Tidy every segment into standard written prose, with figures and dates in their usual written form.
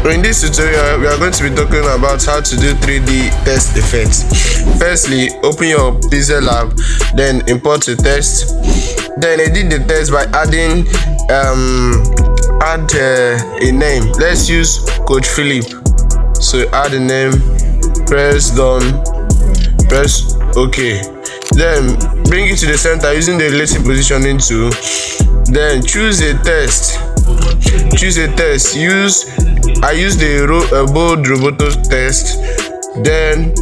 In this tutorial, we are going to be talking about how to do 3D test effects. Firstly, open your PixelLab, then import the test, then edit the test by adding a name. Let's use Coach Philip. So add a name, press done, press OK. Then bring it to the center using the relative positioning tool. Then choose a test. I use the bold roboto test. Then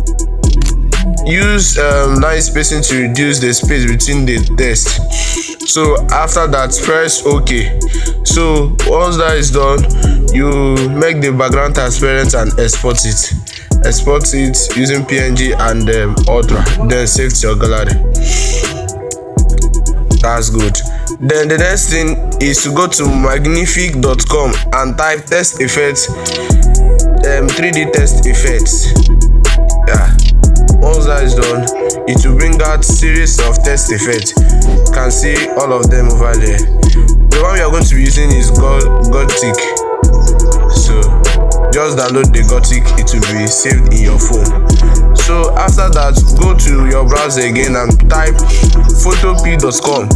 use line spacing to reduce the space between the test. So after that, press OK. So once that is done, you make the background transparent and export it using PNG and Ultra, then save to your gallery. That's good. Then the next thing is to go to magnific.com and type test effects, 3D test effects. Yeah, once that is done, it will bring out series of test effects. You can see all of them over there. The one we are going to be using is Gothic. So just download the Gothic, it will be saved in your phone. So after that, go to your browser again and type photop.com.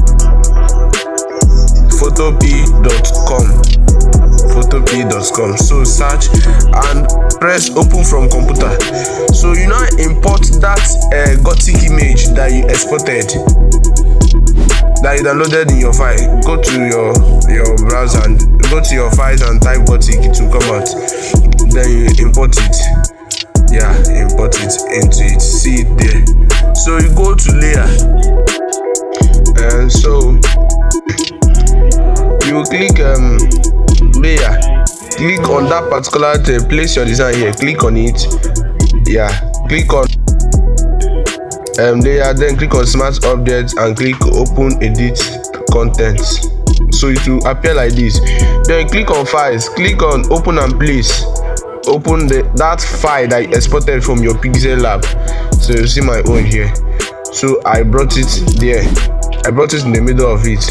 So search and press open from computer. So you now import that Gothic image that you exported, that you downloaded in your file. Go to your browser and go to your files and type Gothic, it will come out. Then you import it. Yeah, import it into it. See it there. So you go to layer, and so you click layer. Click on that particular thing. Place your design here. Click on it. Yeah, click on layer. Then click on smart objects and click open edit contents. So it will appear like this. Then click on files. Click on open and place. Open that file that you exported from your PixelLab. So you see my own here. So I brought it there. I brought it in the middle of it.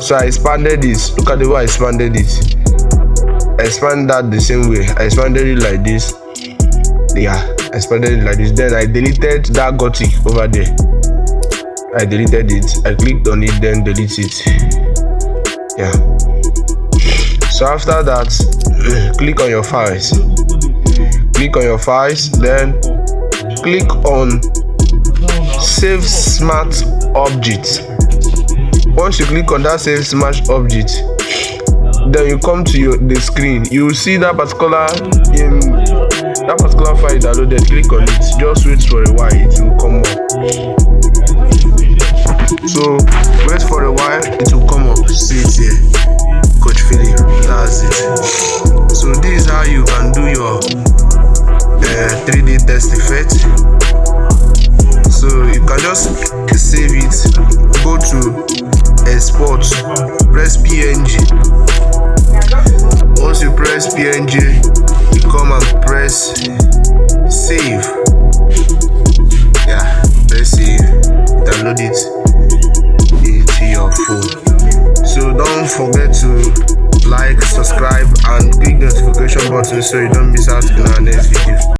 So I expanded it. Look at the way I expanded it. I expanded that the same way. I expanded it like this. Yeah, I expanded it like this. Then I deleted that Gothic over there. I deleted it. I clicked on it, then delete it. Yeah. So after that, click on your files. Click on your files, then click on save smart object. Once you click on that save smart object, then you come to the screen. You will see that particular file downloaded. Click on it. Just wait for a while, it will come up. So wait for a while, it will come up. See it here, Coach Philip. That's it. So this is how you can do your 3D test effect. So you can just save it, go to export, press PNG. Once you press PNG, you come and press save. Yeah, press save, download it into your phone. So don't forget to like, subscribe and click the notification button so you don't miss out